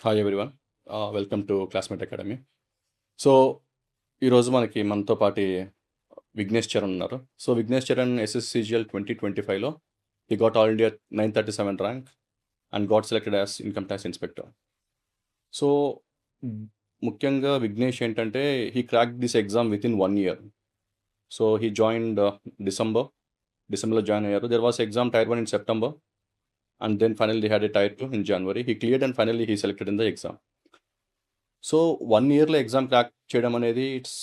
Hi everyone. Welcome to classmate academy. So, మనతో పాటి విఘ్నేష్ చరణ్ ఉన్నారు. సో, విఘ్నేష్ చరణ్ ఎస్ఎస్‌సిజిఎల్ 2025లో he got all India 937 rank and got selected as income tax inspector. So, ముఖ్యంగా విఘ్నేష్ ఏంటంటే he cracked this exam within 1 year. So, he joined డిసెంబర్‌లో join అయ్యారు. There was exam tier 1 in September and then finally they had a tier 2 in January. He cleared and finally he selected in the exam. So, 1 ఇయర్‌లో exam crack చేయడం అనేది it's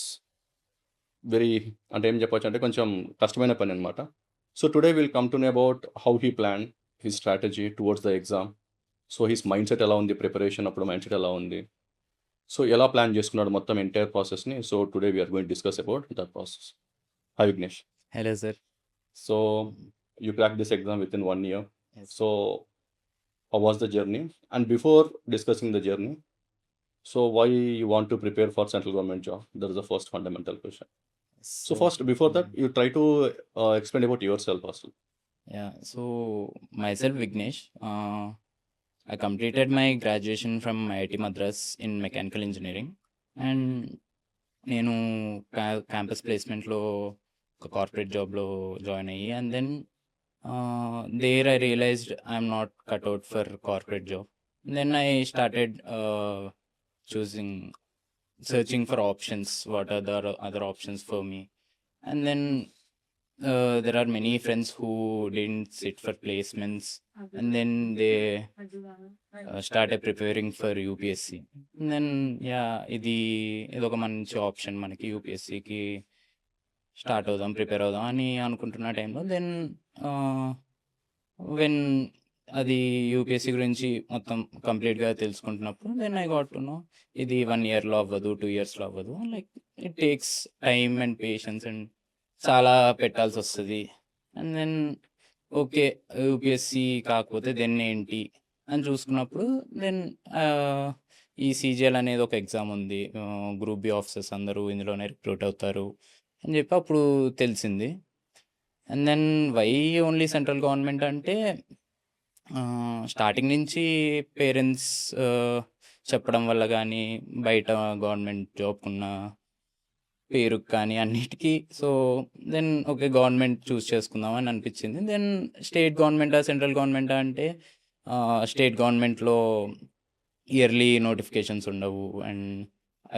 very అంటే ఏం చెప్పొచ్చంటే కొంచెం కష్టమైన పననమాట. So, today will come to know about how he plan his strategy towards the exam. So, his mindset ఎలా ఉంది? ప్రిపరేషన్ అప్పుడు మైండ్‌సెట్ ఎలా ఉంది? సో, ఎలా ప్లాన్ చేసుకున్నాడు మొత్తం ఎంటైర్ ప్రాసెస్‌ని. So, today we are going to discuss about that process. Hi Vignesh. Hello, sir. So, you cracked this exam within 1 year. Yes. So, how was the journey? And before discussing the journey, so why you want to prepare for central government job? That is the first fundamental question. So first, before that, you try to explain about yourself also. Yeah. So myself, Vignesh. I completed my graduation from IIT Madras in mechanical engineering, and నేను campus ప్లేస్మెంట్లో ఒక corporate జాబ్లో join అయ్యి and then there I realized I'm not cut out for corporate job. Then I started choosing searching for options, what are the other options for me. And then there are many friends who didn't sit for placements, and then they started preparing for UPSC. And then ఇదొక మంచి option మనకి యూపీఎస్సికి start అవుదాం, prepare అవుదాం అని అనుకుంటున్న టైంలో then when అది UPSC గురించి మొత్తం కంప్లీట్గా తెలుసుకుంటున్నప్పుడు then I got to know ఇది 1 ఇయర్లో అవ్వదు, 2 ఇయర్స్లో అవ్వదు. Like it takes time and patience and చాలా పెట్టాల్సి వస్తుంది. అండ్ దెన్ ఓకే, యూపీఎస్సీ కాకపోతే దెన్ ఏంటి అని చూసుకున్నప్పుడు దెన్ ఈ సీజీఎల్ అనేది ఒక ఎగ్జామ్ ఉంది, గ్రూప్ బి ఆఫీసర్స్ అందరూ ఇందులోనే రిక్రూట్ అవుతారు అని చెప్పి అప్పుడు తెలిసింది. And then why only central government అంటే స్టార్టింగ్ నుంచి పేరెంట్స్ చెప్పడం వల్ల కానీ బయట గవర్నమెంట్ జాబ్కున్న పేరుకు కానీ అన్నిటికీ so then okay government choose చేసుకుందాం అని అనిపించింది. దెన్ స్టేట్ గవర్నమెంటా సెంట్రల్ గవర్నమెంటా అంటే స్టేట్ గవర్నమెంట్లో ఇయర్లీ నోటిఫికేషన్స్ ఉండవు అండ్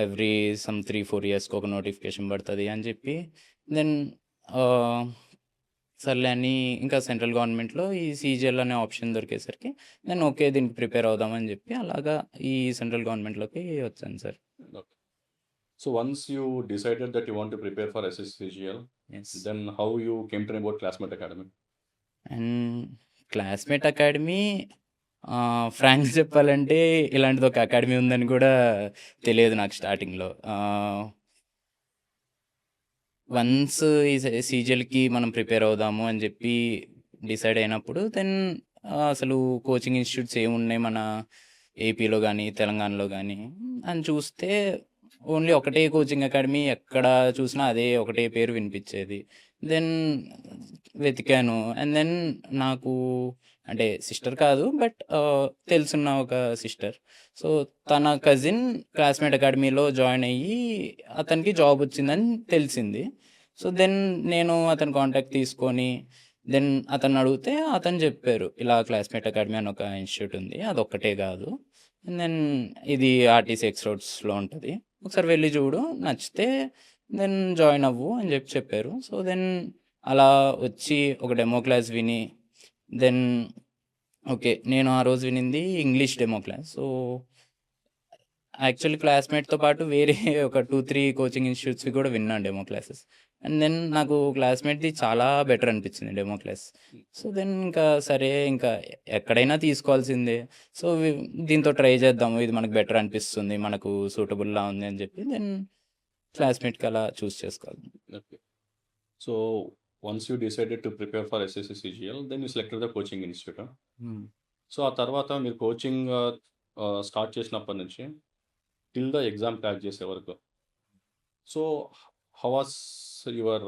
ఎవ్రీ సమ్ 3-4 ఇయర్స్కి ఒక నోటిఫికేషన్ పడుతుంది అని చెప్పి దెన్ సర్లే అని ఇంకా సెంట్రల్ గవర్నమెంట్లో ఈ సీజీఎల్ అనే ఆప్షన్ దొరికేసరికి నేను ఓకే దీనికి ప్రిపేర్ అవుదామని చెప్పి అలాగా ఈ సెంట్రల్ గవర్నమెంట్లోకి వచ్చాను sir. Okay. So once you decided that you want to prepare for SSCGL, yes. then how you came to know about Classmate Academy? And Classmate Academy ఫ్రాంక్గా చెప్పాలంటే ఇలాంటిది ఒక అకాడమీ ఉందని కూడా తెలియదు నాకు స్టార్టింగ్లో. వన్స్ ఈ సీజీఎల్కి మనం ప్రిపేర్ అవుదాము అని చెప్పి డిసైడ్ అయినప్పుడు దెన్ అసలు కోచింగ్ ఇన్స్టిట్యూట్స్ ఏమున్నాయి మన ఏపీలో కానీ తెలంగాణలో కానీ అని చూస్తే ఓన్లీ ఒకటే కోచింగ్ అకాడమీ, ఎక్కడ చూసినా అదే ఒకటే పేరు వినిపించేది. దెన్ వెతికాను అండ్ దెన్ నాకు అంటే సిస్టర్ కాదు బట్ తెలుసున్న ఒక సిస్టర్, సో తన కజిన్ క్లాస్మేట్ అకాడమీలో జాయిన్ అయ్యి అతనికి జాబ్ వచ్చిందని తెలిసింది. సో దెన్ నేను అతని కాంటాక్ట్ తీసుకొని దెన్ అతను అడిగితే అతను చెప్పారు ఇలా క్లాస్మేట్ అకాడమీ అని ఒక ఇన్స్టిట్యూట్ ఉంది, అదొక్కటే కాదు అండ్ దెన్ ఇది ఆర్టీసీ ఎక్స్ రోడ్స్లో ఉంటుంది, ఒకసారి వెళ్ళి చూడు, నచ్చితే దెన్ జాయిన్ అవ్వు అని చెప్పారు. సో దెన్ అలా వచ్చి ఒక డెమో క్లాస్ విని దెన్ ఓకే, నేను ఆ రోజు వినింది English demo class. So actually క్లాస్మేట్తో పాటు వేరే ఒక 2-3 కోచింగ్ ఇన్స్టిట్యూట్స్కి కూడా విన్నాను డెమో క్లాసెస్. అండ్ దెన్ నాకు క్లాస్మేట్ది చాలా బెటర్ అనిపించింది డెమో క్లాస్. సో దెన్ ఇంకా సరే ఇంకా ఎక్కడైనా తీసుకోవాల్సిందే, సో దీంతో ట్రై చేద్దాము, ఇది మనకు బెటర్ అనిపిస్తుంది, మనకు సూటబుల్లా ఉంది అని చెప్పి దెన్ క్లాస్మేట్కి అలా చూస్ చేసుకోవాలి. Okay. So once you decided to prepare for SSCGL, then you selected the coaching institute. So ఆ తర్వాత మీరు కోచింగ్ స్టార్ట్ చేసినప్పటి నుంచి టిల్ ద ఎగ్జామ్ క్రాక్ చేసే వరకు, so how was your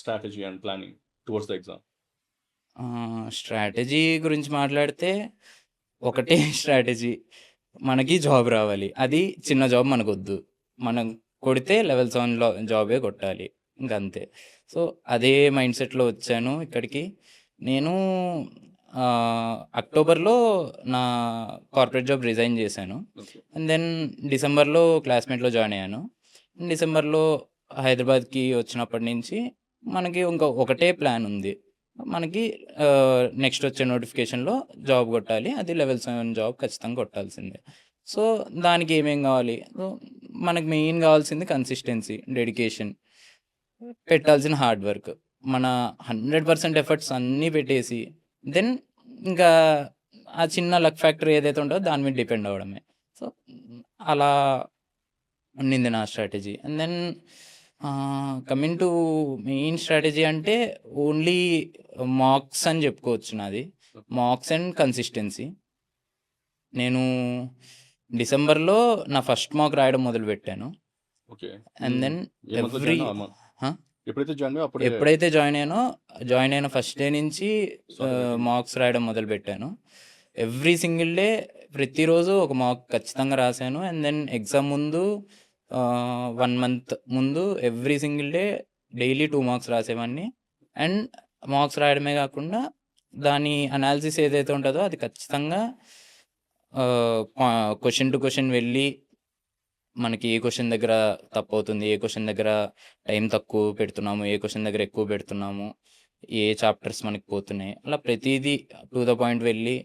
strategy and planning towards the exam? Strategy గురించి మాట్లాడితే ఒకటే స్ట్రాటజీ, మనకి జాబ్ రావాలి. అది చిన్న జాబ్ మనకొద్దు. మనం కొడితే లెవెల్ 7 జాబే కొట్టాలి. ఇంకంతే. సో, అదే మైండ్ సెట్‌లో వచ్చాను ఇక్కడికి. నేను అక్టోబర్‌లో నా కార్పొరేట్ జాబ్ రిజైన్ చేశాను. ఓకే. అండ్ దెన్ డిసెంబర్‌లో క్లాస్‌మేట్‌లో జాయిన్ అయ్యాను. డిసెంబర్‌లో హైదరాబాద్‌కి వచ్చినప్పటి నుంచి మనకి ఒకటే ప్లాన్ ఉంది. మనకి నెక్స్ట్ వచ్చే నోటిఫికేషన్‌లో జాబ్ కొట్టాలి. అది లెవెల్ 7 జాబ్ ఖచ్చితంగా కొట్టాల్సిందే. సో, దానికి ఏమేం కావాలి? సో, మనకు మెయిన్ కావాల్సింది కన్సిస్టెన్సీ, డెడికేషన్, పెట్టాల్సిన హార్డ్ వర్క్. మన 100% ఎఫర్ట్స్ అన్నీ పెట్టేసి దెన్ ఇంకా ఆ చిన్న లక్ ఫ్యాక్టర్ ఏదైతే ఉంటదో దాని మీద డిపెండ్ అవ్వడమే. సో, అలా ఉండింది నా strategy. And then coming to main strategy అంటే ఓన్లీ మార్క్స్ అని చెప్పుకోవచ్చు నాది. Marks and consistency. నేను డిసెంబర్‌లో నా ఫస్ట్ మార్క్ రాయడం మొదలుపెట్టాను. ఓకే. అండ్ దెన్ ఏ మంత్‌లో ఎవ్రీ జాయిన్ అయ్యావు? ఆ! ఎప్పుడైతే జాయిన్ అయ్యావో అప్పుడే ఎప్పుడైతే జాయిన్ అయిన ఫస్ట్ డే నుంచి స్టార్ట్ అయిపోయింది. మార్క్స్ రాయడం మొదలుపెట్టాను. ఎవ్రీ సింగిల్ డే ప్రతిరోజు ఒక మార్క్ ఖచ్చితంగా రాశాను. అండ్ దెన్ ఎగ్జామ్ ముందు 1 మంత్ ముందు every single day daily 2 marks రాసేవాడిని. అండ్ మార్క్స్ రాయడమే కాకుండా దాని అనాలిసిస్ ఏదైతే ఉంటదో అది ఖచ్చితంగా క్వెషన్ టు క్వెషన్ వెళ్ళి మనకి ఏ క్వెషన్ దగ్గర తప్పవుతుంది, ఏ క్వెషన్ దగ్గర టైం తక్కువ పెడుతున్నాము, ఏ క్వెషన్ దగ్గర ఎక్కువ పెడుతున్నాము, ఏ చాప్టర్స్ మనకి పోతున్నాయి. అలా ప్రతీదీ టు ద పాయింట్ వెళ్ళి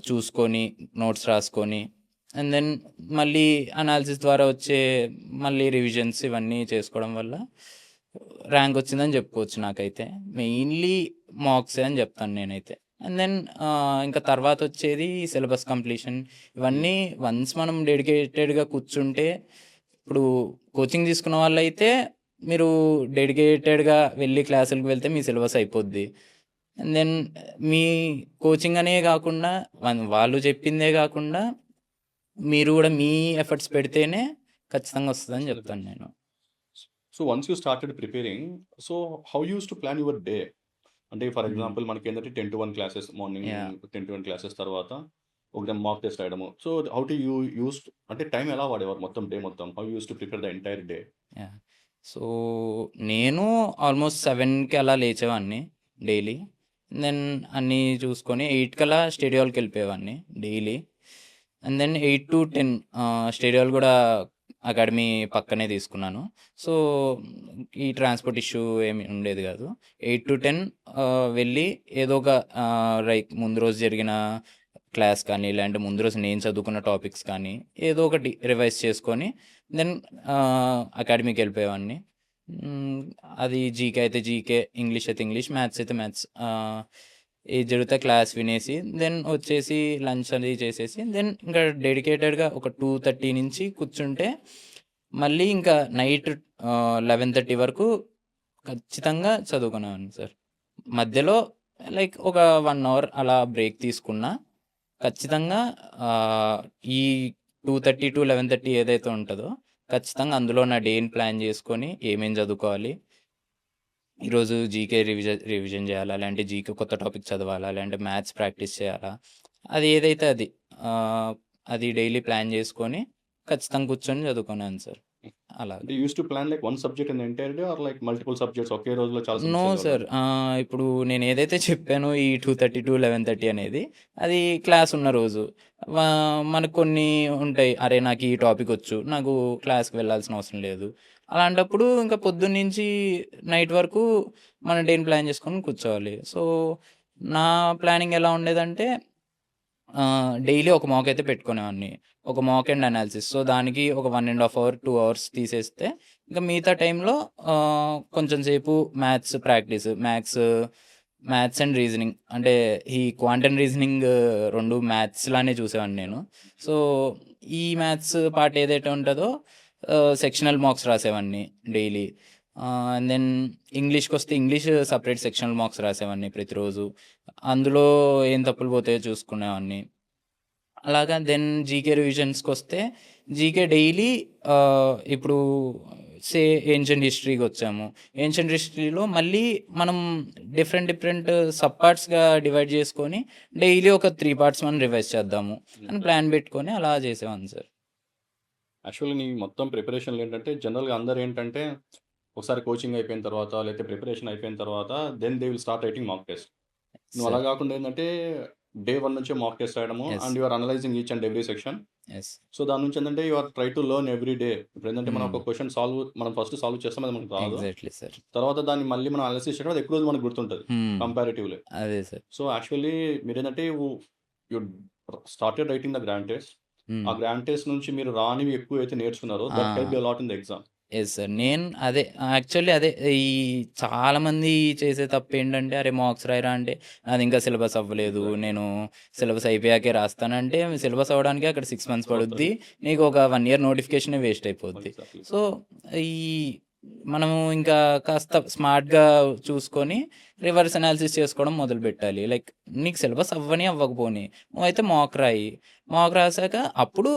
చూసుకొని, నోట్స్ రాసుకొని అండ్ దెన్ మళ్ళీ అనాలిసిస్ ద్వారా వచ్చే మళ్ళీ రివిజన్స్ ఇవన్నీ చేసుకోవడం వల్ల ర్యాంక్ వచ్చిందని చెప్పుకోవచ్చు నాకైతే. మెయిన్‌లీ మార్క్సే అని చెప్తాను నేనైతే. అండ్ దెన్ ఇంకా తర్వాత వచ్చేది సిలబస్ కంప్లీషన్. ఇవన్నీ వన్స్ మనం డెడికేటెడ్‌గా కూర్చుంటే ఇప్పుడు కోచింగ్ తీసుకున్న వాళ్ళైతే మీరు డెడికేటెడ్‌గా వెళ్లి క్లాసులకి వెళ్తే మీ సిలబస్ అయిపోద్ది. అండ్ దెన్ మీ కోచింగ్ అనే కాకుండా వాళ్ళు చెప్పిందే కాకుండా మీరు కూడా మీ ఎఫర్ట్స్ పెడితేనే ఖచ్చితంగా వస్తదని చెప్తాను నేను. So, once you started preparing, so, how you used to plan your day? అంటే ఫర్ ఎగ్జాంపుల్ మనకేంటంటే 10-1 క్లాసెస్ మార్నింగ్ యాహ్! 10-1 క్లాసెస్ తర్వాత ఒక మాక్ టెస్ట్ రాయడము. So, how do you used అంటే టైం ఎలా వాడేవారు మొత్తం డే మొత్తం? How you used to prepare the entire day? Yeah! So, నేను ఆల్మోస్ట్ 7కి అలా లేచేవాడిని డైలీ. దెన్ అన్నీ చూసుకొని 8కల్లా స్టేడియోలకెళ్ళిపోయేవాడిని డైలీ. అండ్ దెన్ 8-10 స్టేడియోలు గూడా అకాడమీ పక్కనే తీసుకున్నాను. సో, ఈ ట్రాన్స్‌పోర్ట్ ఇష్యూ ఏమి ఉండేది గాదు. 8-10 వెళ్ళి ఏదో ఒక లైక్ ముందు రోజు జరిగిన క్లాస్ కానీ, లేదంటే ముందు రోజు నేను చదువుకున్న టాపిక్స్ కానీ, ఏదో ఒకటి రివైజ్ చేసుకొని దెన్ అకాడమీకెళ్ళిపోయేవాడిని. హ్మ్. అది జీకే అయితే జీకే, ఇంగ్లీష్ అయితే ఇంగ్లీష్, మ్యాథ్స్ అయితే మ్యాథ్స్. ఏది జరిగితే క్లాస్ వినేసి దెన్ వచ్చేసి లంచ్ అది చేసేసి దెన్ ఇంకా డెడికేటెడ్‌గా ఒక 2:30 నుంచి కూర్చుంటే మళ్ళీ ఇంకా నైట్ 11:30 వరకు ఖచ్చితంగా చదువుకునేవాడిని సార్. మధ్యలో లైక్ ఒక 1 అవర్ అలా బ్రేక్ తీసుకున్నా ఖచ్చితంగా ఈ 2:30-11:30 ఏదైతే ఉంటదో ఖచ్చితంగా అందులో నా డేని ప్లాన్ చేసుకొని ఏమేం చదువుకోవాలి, ఈరోజు జీకే రివిజన్ చేయాలా, లేదంటే జీకే కొత్త టాపిక్ చదవాలా, లేదంటే మ్యాథ్స్ ప్రాక్టీస్ చేయాలా, అది ఏదైతే అది అది డైలీ ప్లాన్ చేసుకొని ఖచ్చితంగా కూర్చొని చదువుకున్నాను సార్. అలాగా. అంటే used to plan like one subject in the entire day or like multiple subjects ఒకే రోజులో చాలా నో సబ్జెక్ట్స్ సార్. చదివేవాళ్ళా? ఇప్పుడు నేను ఏదైతే చెప్పానో ఈ 2:30-11:30 అనేది అది క్లాస్ ఉన్న రోజు. మనకు కొన్ని ఉంటాయి. అరే! నాకు ఈ టాపిక్ వచ్చు. నాకు క్లాస్‌కి వెళ్ళాల్సిన అవసరం లేదు. అలాంటప్పుడు ఇంకా పొద్దున్నుంచి నైట్ వరకు మన డేని ప్లాన్ చేసుకొని కూర్చోవాలి. సో, నా ప్లానింగ్ ఎలా ఉండేదంటే డైలీ ఒక మాక్ అయితే పెట్టుకునేవాడిని. ఒక మాక్ అండ్ అనాలిసిస్. సో, దానికి ఒక 1 ½ అవర్, 2 అవర్స్ తీసేస్తే ఇంకా మిగతా టైంలో కొంచెం సేపు maths practice. Maths and reasoning. అంటే ఈ క్వాంటమ్ రీజనింగ్ 2 మ్యాథ్స్ లానే చూసేవాడిని నేను. సో, ఈ మ్యాథ్స్ పార్ట్ ఏదైతే ఉంటదో సెక్షనల్ మార్క్స్ రాసేవాడిని డైలీ. అండ్ దెన్ ఇంగ్లీష్‌కొస్తే ఇంగ్లీష్ సెపరేట్ సెక్షనల్ మార్క్స్ రాసేవాడిని ప్రతిరోజు. అందులో ఏం తప్పులు పోతాయో చూసుకునేవాడిని. అలాగా దెన్ జీకే రివిజన్స్‌కొస్తే జీకే డైలీ ఇప్పుడు ఏన్షియంట్ హిస్టరీకి వచ్చాము. ఏన్షియంట్ హిస్టరీలో మళ్ళీ మనం డిఫరెంట్ సబ్ పార్ట్స్‌గా డివైడ్ చేసుకొని డైలీ ఒక 3 పార్ట్స్ మనం రివైజ్ చేద్దాము అని ప్లాన్ పెట్టుకొని అలా చేసేవాడిని సార్. యాక్చువల్లీ నీ మొత్తం ప్రిపరేషన్‌లో ఏంటంటే జనరల్‌గా అందరూ ఏంటంటే ఒకసారి కోచింగ్ అయిపోయిన తర్వాత లేకపోతే ప్రిపరేషన్ అయిపోయిన తర్వాత then they will start writing mock test. నువ్వు అలా సార్. కాకుండా ఏంటంటే డే 1 నుంచే మాక్ టెస్ట్ రాయడము yes. And you are analysing each and every section. Yes. So దాని నుంచి ఏంటంటే you are try to learn every day. ఇప్పుడేంటంటే మనం హ్మ్. ఒక క్వెషన్ మనం ఫస్ట్ సాల్వ్ చేస్తాం అది మనకు రాదు. Exactly sir. తర్వాత దాన్ని మళ్ళీ మనం అనాలిసిస్ చేయడం అది ఎక్కువ రోజులు మనకు గుర్తుంటది హ్మ్. కంపారిటివ్‌లీ. అదే సార్. సో యాక్చువల్లీ మీరేంటంటే you started writing the grand test. హ్మ్. ఆ గ్రాండ్ టెస్ట్ నుంచి మీరు రానివి ఎక్కువైతే నేర్చుకున్నారో ఆ! That helped you a lot in the exam. Yes sir. నేను అదే యాక్చువల్లీ అదే ఈ చాలామంది చేసే తప్పేంటంటే, అరే! మార్క్స్ రాయరా అంటే, నాది ఇంకా సిలబస్ అవ్వలేదు. ఎగ్జాక్ట్‌లీ. నేను సిలబస్ అయిపోయాకే రాస్తానంటే, సిలబస్ అవ్వడానికి అక్కడ 6 మంత్స్ పడుద్ది. అవుతది. నీకు ఒక 1 ఇయర్ నోటిఫికేషనే వేస్ట్ అయిపోద్ది. ఎగ్జాక్ట్‌లీ. సో, ఈ మనము ఇంకా కాస్త స్మార్ట్‌గా చూసుకొని రివర్స్ అనాలిసిస్ చేసుకోవడం మొదలుపెట్టాలి. లైక్ నీకు సిలబస్ అవ్వని, అవ్వకపోని నువ్వైతే మాక్ రాయి. మాక్ రాసాక అప్పుడు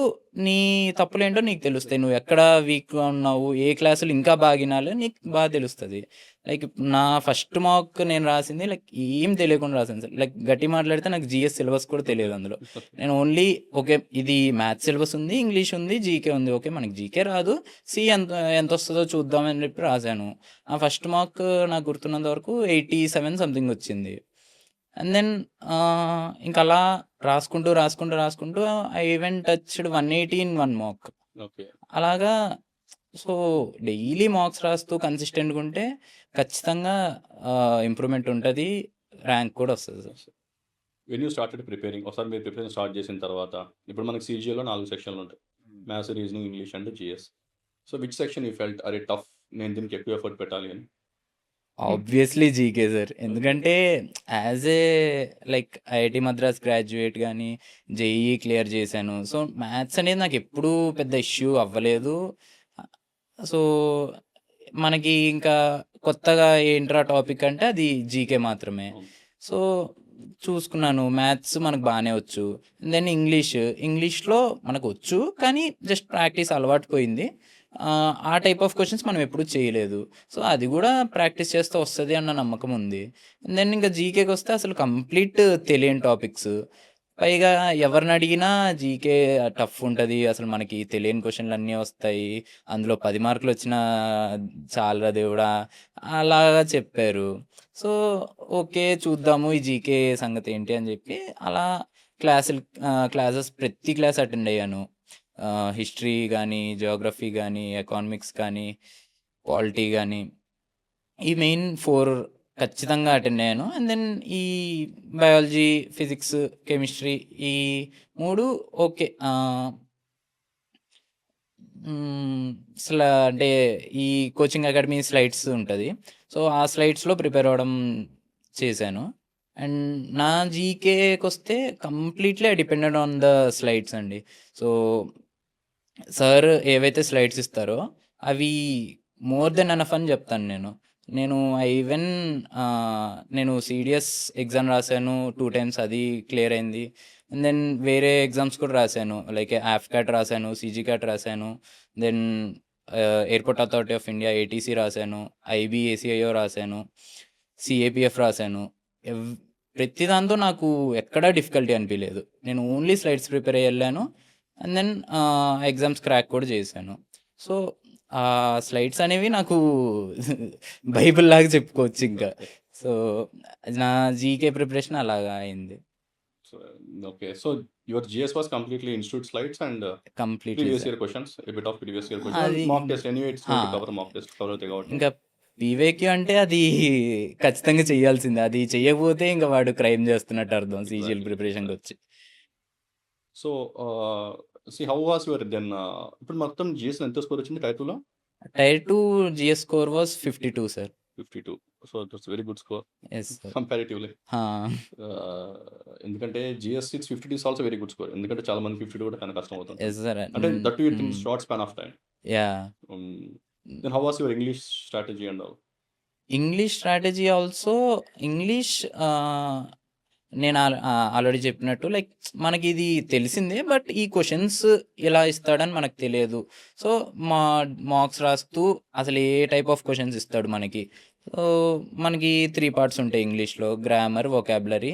నీ తప్పులేంటో నీకు తెలుస్తాయి. నువ్వు ఎక్కడ వీక్‌గా ఉన్నావు, ఏ క్లాసులు ఇంకా బాగా ఇనాలో నీకు బాగా తెలుస్తది. లైక్ నా ఫస్ట్ మాక్ నేను రాసింది లైక్ ఏం తెలియకుండా రాసాను సార్. లైక్ గట్టిగా మాట్లాడితే నాకు జీఎస్ సిలబస్ కూడా తెలియదు అందులో. నేను ఓన్లీ ఓకే. ఇది మ్యాథ్స్ సిలబస్ ఉంది, ఇంగ్లీష్ ఉంది, జీకే ఉంది. ఓకే. మనకి జీకే రాదు. ఎంతొస్తదో చూద్దాం అని చెప్పి రాసాను. ఆ ఫస్ట్ మార్క్ నాకు గుర్తున్నంత వరకు 87 సంథింగ్ వచ్చింది. అండ్ దెన్ ఇంకలా రాసుకుంటూ I even touched 180 in 1 mark. Okay. అలాగా సో, డైలీ మార్క్స్ రాస్తూ కన్సిస్టెంట్‌గా ఉంటే ఖచ్చితంగా ఇంప్రూవ్‌మెంట్ ఉంటది. ర్యాంక్ కూడా వస్తది sir. When you started preparing ఒకసారి మీరు ప్రిపరేషన్ స్టార్ట్ చేసిన తర్వాత ఇప్పుడు మనకి సీజీఏలో 4 సెక్షన్లు ఉంటాయి. Maths, reasoning, English and GS. So which section you felt are tough నేను దీనికి ఎక్కువ ఎఫర్ట్ పెట్టాలి అని? Obviously GK sir. ఎందుకంటే as a like IIT Madras graduate గాని, జేఈఈ క్లియర్ చేశాను. సో, మ్యాథ్స్ అనేది నాకెప్పుడూ పెద్ద ఇష్యూ అవ్వలేదు. సో, మనకి ఇంకా కొత్తగా ఏంట్రా టాపిక్ అంటే అది జీకే మాత్రమే. అవును. సో, చూసుకున్నాను మ్యాథ్స్ మనకు బానే వచ్చు. దెన్ ఇంగ్లీష్‌లో మనకొచ్చు. కానీ జస్ట్ ప్రాక్టీస్ అలవాటు పోయింది. ఆ టైప్ ఆఫ్ క్వెషన్స్ మనం ఎప్పుడూ చేయలేదు. సో, అది గూడా ప్రాక్టీస్ చేస్తే వస్తది అన్న నమ్మకం ఉంది. దెన్ ఇంకా జీకేకొస్తే అసలు కంప్లీట్ తెలియని టాపిక్స్. పైగా ఎవరినడిగినా జీకే టఫ్ ఉంటది. అసలు మనకి తెలియని క్వెషన్‌లన్నీ వస్తాయి. అందులో 10 మార్కులొచ్చినా చాలురా దేవుడా! అలాగా చెప్పారు. So, okay. చూద్దాము ఈ జీకే సంగతేంటి అని జెప్పి అలా క్లాసెస్ ప్రతి క్లాస్ అటెండ్ అయ్యాను. హిస్టరీ గానీ, జియోగ్రఫీ గానీ, ఎకనామిక్స్ కానీ, పాలిటీ గానీ, ఈ మెయిన్ 4 ఖచ్చితంగా అటెండ్ అయ్యాను. అండ్ దెన్ ఈ బయాలజీ, ఫిజిక్స్, కెమిస్ట్రీ ఈ 3 ఓకే. అంటే ఈ కోచింగ్ అకాడమీ స్లైడ్స్ ఉంటది. సో, ఆ స్లైడ్స్‌లో ప్రిపేర్ అవ్వడం చేశాను. అండ్ నా జీకేకొస్తే completely I depended on the slides అండి. సో, సార్ ఏవైతే స్లైడ్స్ ఇస్తారో అవి మోర్ దెన్ ఎనఫ్ అని చెప్తాను నేను. నేను ఈవెన్ నేను సీడీఎస్ ఎగ్జామ్ రాసాను 2 టైమ్స్ అది క్లియర్ అయింది. అండ్ దెన్ వేరే ఎగ్జామ్స్ కూడా రాసాను. లైక్ ఆఫ్‌కాట్ రాసాను, సీజీకాట్ రాసాను. Then Airport Authority of India ATC రాసాను. ఐబీ ఏసీఐఓ రాసాను. సీఏపీఎఫ్ రాసాను. ఎవ్ ప్రతి దాంతో నాకు ఎక్కడా డిఫికల్టీ అనిపియలేదు. నేను ఓన్లీ స్లైడ్స్ ప్రిపేర్ అయ్యి ఎళ్ళాను. అండ్ దెన్ ఎగ్జామ్స్ క్రాక్ కూడా చేశాను. సో, ఆ స్లైడ్స్ అనేవి నాకు బైబిల్‌లాగా చెప్పుకోవచ్చింక. సో, నా జీకే ప్రిపరేషన్ అలాగా అయింది. So okay. So your GS was completely institute slides and completely previous sir. Year questions, a bit of previous year questions and అది mock test anyway it's ఆ! Going to cover mock test cover అవుతాయి కాబట్టి. ఇంకా PYQ అంటే అది ఖచ్చితంగా చేయాల్సిందే. అది చెయ్యకపోతే ఇంక వాడు క్రైమ్ చేస్తున్నట్టు అర్థం సీజీఎల్ ఎగ్జాక్ట్‌లీ. ప్రిపరేషన్‌కొచ్చి. So how was your then ఇప్పుడు మొత్తం జీఎస్‌లో ఎంత స్కోర్ వచ్చింది టైర్ 2లో? Tier 2 GS score was 52 sir. 52. So that's very good score yes sir. Comparatively. Ah! ఎందుకంటే GS it's 52 is also very good score. ఎందుకంటే చాలా మందికి 52 కూడా చాలా కష్టం అవుతుంటుంది. Yes sir. అంటే that with in hmm. Short span of time. Yeah! Then how was your English strategy and all? English strategy also English నేను ఆల్రెడీ చెప్పినట్టు లైక్ మనకి ఇది తెలిసిందే, బట్ ఈ క్వశ్చన్స్ ఎలా ఇస్తాడని మనకు తెలియదు. సో మార్క్స్ రాస్తూ అసలు ఏ టైప్ ఆఫ్ క్వశ్చన్స్ ఇస్తాడు మనకి. సో మనకి 3 పార్ట్స్ ఉంటాయి ఇంగ్లీష్లో: grammar, vocabulary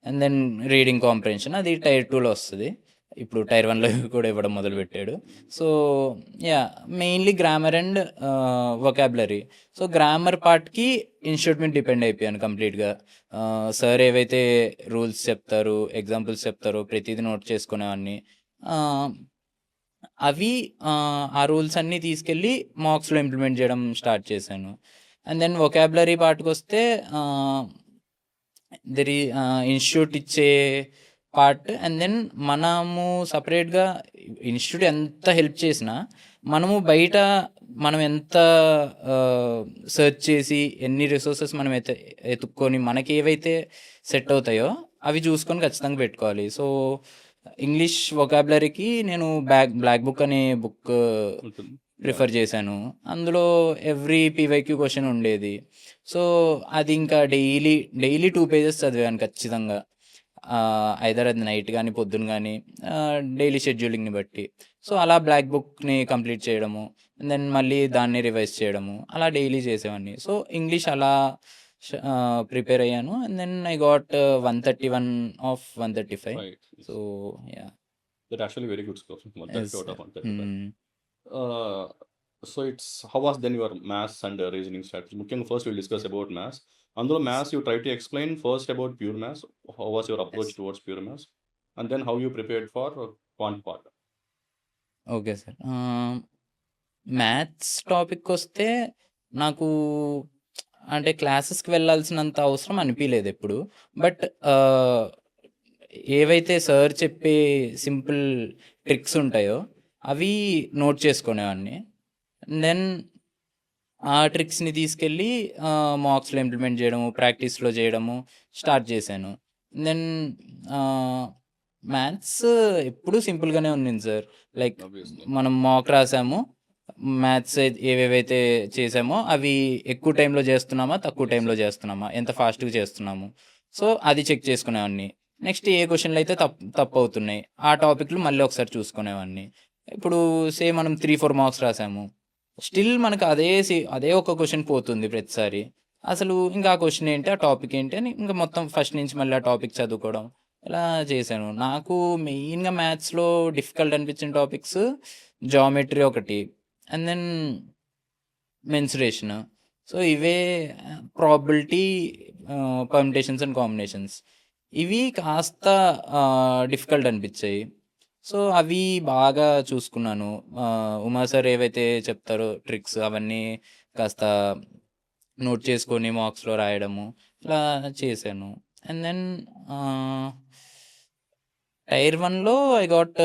and then reading comprehension. అది టైర్ 2లో వస్తుంది. ఇప్పుడు టైర్ 1లో కూడా ఇవ్వడం మొదలుపెట్టాడు. So mainly grammar and vocabulary. So grammar పార్ట్కి ఇన్స్టిట్యూట్ మీద డిపెండ్ అయిపోయాను కంప్లీట్గా. సార్ ఏవైతే రూల్స్ చెప్తారు, ఎగ్జాంపుల్స్ చెప్తారో ప్రతిదీ నోట్ చేసుకునేవాడిని. అవి ఆ రూల్స్ అన్నీ తీసుకెళ్ళి మార్క్స్లో ఇంప్లిమెంట్ చేయడం స్టార్ట్ చేశాను. అండ్ దెన్ వొకాబులరీ పార్ట్కి వస్తే ఇన్స్టిట్యూట్ ఇచ్చే పార్ట్ అండ్ దెన్ మనము సపరేట్గా ఇన్స్టిట్యూట్ ఎంత హెల్ప్ చేసినా మనము బయట మనం ఎంత సెర్చ్ చేసి ఎన్ని రిసోర్సెస్ మనం ఎత్తుక్కొని మనకి ఏవైతే సెట్ అవుతాయో అవి చూసుకొని ఖచ్చితంగా పెట్టుకోవాలి. సో ఇంగ్లీష్ వొకాబులరీకి నేను బ్లాక్ బుక్ అనే బుక్ ప్రిఫర్ చేశాను. అందులో ఎవ్రీ పీవైక్యూ క్వశ్చన్ ఉండేది. సో అది ఇంకా డైలీ 2 పేజెస్ చదివాను ఖచ్చితంగా. ఐదర్ అది నైట్ కానీ పొద్దున కానీ డైలీ షెడ్యూలింగ్ని బట్టి. సో అలా బ్లాక్ బుక్ని కంప్లీట్ చేయడము అండ్ దెన్ మళ్ళీ దాన్ని రివైజ్ చేయడము అలా డైలీ చేసేవాడిని. సో ఇంగ్లీష్ అలా ప్రిపేర్ అయ్యాను. And then I got 131 of 135. Right. So yeah That actually very good score. 130 out of 135. Mm. So it's how was then your maths and reasoning strategy? ముఖ్యంగా first we'll discuss about maths. అందులో maths you try to explain first about pure maths. How was your approach Yes. towards pure maths? And then how you prepared for quant part. Okay sir. Maths topic వస్తే నాకు అంటే క్లాసెస్కి వెళ్ళాల్సినంత అవసరం అనిపించలేదు ఎప్పుడు. But ఏవైతే sir చెప్పే simple tricks ఉంటాయో అవి నోట్ చేసుకునేవాడిని. దెన్ ఆ ట్రిక్స్ని తీసుకెళ్ళి మార్క్స్లో ఇంప్లిమెంట్ చేయడము, ప్రాక్టీస్లో చేయడము స్టార్ట్ చేశాను. దెన్ మ్యాథ్స్ ఎప్పుడూ సింపుల్గానే ఉండింది సార్. Like Obviously. మనం మాక్ రాసాము, మ్యాథ్స్ ఏవేవైతే చేసామో అవి ఎక్కువ టైంలో చేస్తున్నామా, తక్కువ టైంలో చేస్తున్నామా, ఎంత ఫాస్ట్గా చేస్తున్నాము, సో అది చెక్ చేసుకునేవాడిని. నెక్స్ట్ ఏ క్వశ్చన్లు అయితే తప్పు అవుతున్నాయి ఆ టాపిక్లు మళ్ళీ ఒకసారి చూసుకునేవాడిని. ఇప్పుడు మనం 3-4 మార్క్స్ రాసాము, స్టిల్ మనకు అదే ఒక క్వశ్చన్ పోతుంది ప్రతిసారి. అసలు ఇంకా ఆ క్వశ్చన్ ఏంటి, ఆ టాపిక్ ఏంటి అని ఇంకా మొత్తం ఫస్ట్ నుంచి మళ్ళీ ఆ టాపిక్ చదువుకోవడం ఇలా చేశాను. నాకు మెయిన్గా మ్యాథ్స్లో డిఫికల్ట్ అనిపించిన టాపిక్స్ జామెట్రీ ఒకటి అండ్ దెన్ మెన్సురేషన్. సో ఇవే ప్రాబిలిటీ, పర్మిటేషన్స్ అండ్ కాంబినేషన్స్ ఇవి కాస్త డిఫికల్ట్ అనిపించాయి. సో అవి బాగా చూసుకున్నాను. ఉమా సార్ ఏవైతే చెప్తారో ట్రిక్స్ అవన్నీ కాస్త నోట్ చేసుకొని మార్క్స్లో రాయడము ఇలా చేశాను. అండ్ దెన్ టైర్ 1లో I got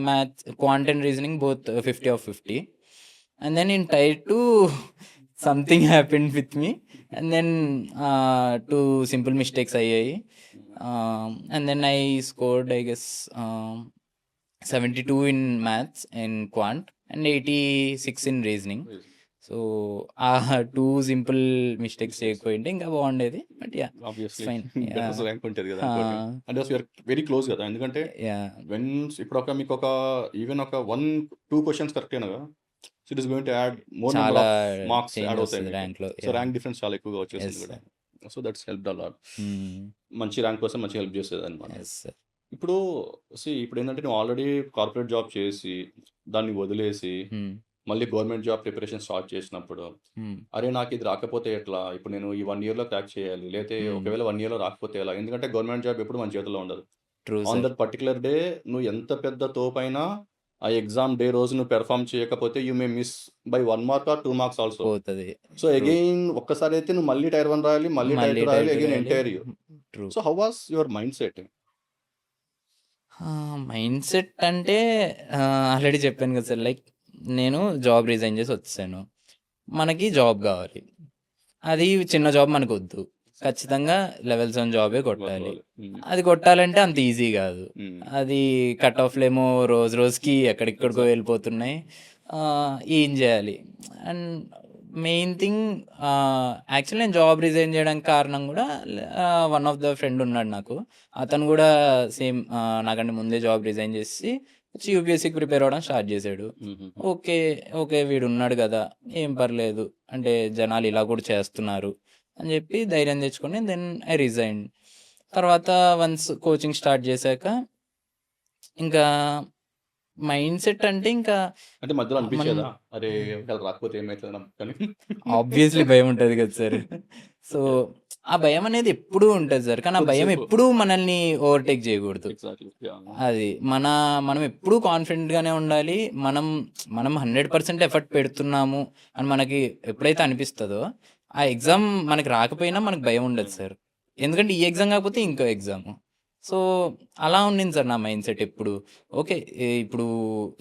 maths, quant and reasoning both 50 of 50. And then in Tier 2, something happened with me. And then 2 simple mistakes ayyayi. And then I scored, I guess, 72 in maths and quant and 86 in reasoning. So ఆ 2 simple mistakes చేయకపోయింటే ఇంకా బాగుండేది. But yeah Obviously. Fine. Better rank ఉంటుంది కదా అనుకోండి. And also you are very close కదా, ఎందుకంటే yeah when ఇప్పుడు మీకు ఒక ఈవెన్ ఒక 1-2 క్వశ్చన్స్ కరెక్ట్ అయినా కదా, so it is going to add more number చాలా ఆఫ్ మార్క్స్ చేంజ్ యాడ్ అవుతాయి వస్తుంది మీకు. ర్యాంక్లో. సో ర్యాంక్ డిఫరెన్స్ చాలా ఎక్కువగా వచ్చేసింది ఎస్ కూడా. Sir. So that's help a lot. మంచి ర్యాంక్ కోసం మంచి హెల్ప్ చేసేది అనమాట. Yes sir. ఇప్పుడు ఇప్పుడు ఏంటంటే నువ్వు ఆల్రెడీ కార్పొరేట్ జాబ్ చేసి దాన్ని వదిలేసి మళ్ళీ గవర్నమెంట్ జాబ్ ప్రిపరేషన్ స్టార్ట్ చేసినప్పుడు అరే నాకు ఇది రాకపోతే ఎట్లా, ఇప్పుడు నేను ఈ 1 yearలో క్రాక్ చేయాలి, లేకపోతే ఒకవేళ 1 yearలో రాకపోతే ఎలా, ఎందుకంటే గవర్నమెంట్ జాబ్ ఎప్పుడు మన చేతిలో ఉండదు. True on sir. That particular day నువ్వు ఎంత పెద్ద తోపైనా ఆ ఎగ్జామ్ డే రోజు నువ్వు పెర్ఫామ్ చేయకపోతే you may miss by 1 mark or 2 marks also. పోతుంది. సో అగైన్ ఒక్కసారి అయితే నువ్వు మళ్ళీ టైర్ 1 రాయాలి, మళ్ళీ టైర్ 2 రాయాలి, again entire year. True. So how was your mind set? Mind set అంటే ఆల్రెడీ చెప్పాను కదా సార్. లైక్ నేను జాబ్ రిజైన్ చేసి వచ్చాను, మనకి జాబ్ కావాలి, అది చిన్న జాబ్ మనకు వద్దు, ఖచ్చితంగా లెవెల్ 7 జాబే కొట్టాలి. అది కొట్టాలంటే అంత ఈజీ కాదు. అది కట్ ఆఫ్లేమో రోజుకి ఎక్కడిక్కడికో వెళ్ళిపోతున్నాయి. ఏం చేయాలి? అండ్ మెయిన్ థింగ్ యాక్చువల్లీ నేను జాబ్ రిజైన్ చేయడానికి కారణం కూడా వన్ ఆఫ్ ద ఫ్రెండ్ ఉన్నాడు నాకు. అతను కూడా సేమ్ నాకంటే ముందే జాబ్ రిజైన్ చేసి వచ్చి యూపీఎస్సీకి ప్రిపేర్ అవ్వడం స్టార్ట్ చేశాడు. ఓకే. ఓకే. వీడున్నాడు గదా! ఏం పర్లేదు. అంటే జనాలు ఇలా కూడా చేస్తున్నారు అని చెప్పి ధైర్యం తెచ్చుకొని దెన్ ఐ రిజైన్డ్. తర్వాత వన్స్ కోచింగ్ స్టార్ట్ చేశాక ఇంకా మైండ్ సెట్ అంటే ఇంకా అంటే మధ్యలో మనం అనిపించేదా? అరే! ఒకవేళ రాకపోతే ఏమైతది కానీ? ఆబ్వియస్లీ భయం ఉంటది కదా సార్. సో, ఆ భయం అనేది ఎప్పుడూ ఉంటది సార్. కానీ ఆ భయం కొద్దిసేపు ఎప్పుడూ మనల్ని ఓవర్‌టేక్ చేయకూడదు. ఎగ్జాక్ట్‌లీ. యాహ్! అది మనం ఎప్పుడూ కాన్ఫిడెంట్‌గానే ఉండాలి. మనం 100% ఎఫర్ట్ పెడుతున్నాము అని మనకి ఎప్పుడైతే అనిపిస్తదో, ఆ ఎగ్జామ్ మనకి రాకపోయినా మనకు భయం ఉండదు సార్. ఎందుకంటే ఈ ఎగ్జామ్ కాకపోతే ఇంకో ఎగ్జాము. సో, అలా ఉండింది సార్ నా మైండ్ సెట్ ఎప్పుడు. ఓకే. ఇప్పుడు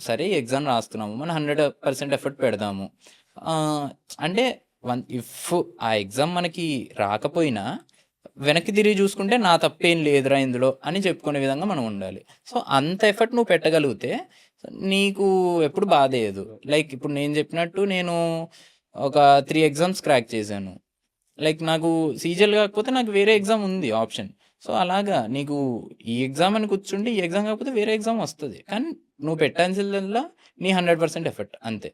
సరే ఈ ఎగ్జామ్ రాస్తున్నాము. మనం 100% ఎఫర్ట్ పెడదాము. అంటే ఇఫ్ ఆ ఎగ్జామ్ మనకి రాకపోయినా వెనక్కి తిరిగి చూసుకుంటే నా తప్పేం లేదురా ఇందులో అని చెప్పుకునే విధంగా మనం ఉండాలి. సో, అంత ఎఫర్ట్ నువ్వు పెట్టగలిగితే నీకు ఎప్పుడు బాధేయదు. లైక్ ఇప్పుడు నేను చెప్పినట్టు నేను ఒక 3 ఎగ్జామ్స్ క్రాక్ చేశాను. లైక్ నాకు సీజీఎల్ కాకపోతే నాకు వేరే ఎగ్జామ్ ఉంది ఆప్షన్. సో, అలాగా నీకు ఈ ఎగ్జామ్ అని కూర్చుంటే ఈ ఎగ్జామ్ కాకపోతే వేరే ఎగ్జామ్ వస్తది. కానీ నువ్వు పెట్టాల్సిందల్లా నీ 100% ఎఫర్ట్ అంతే.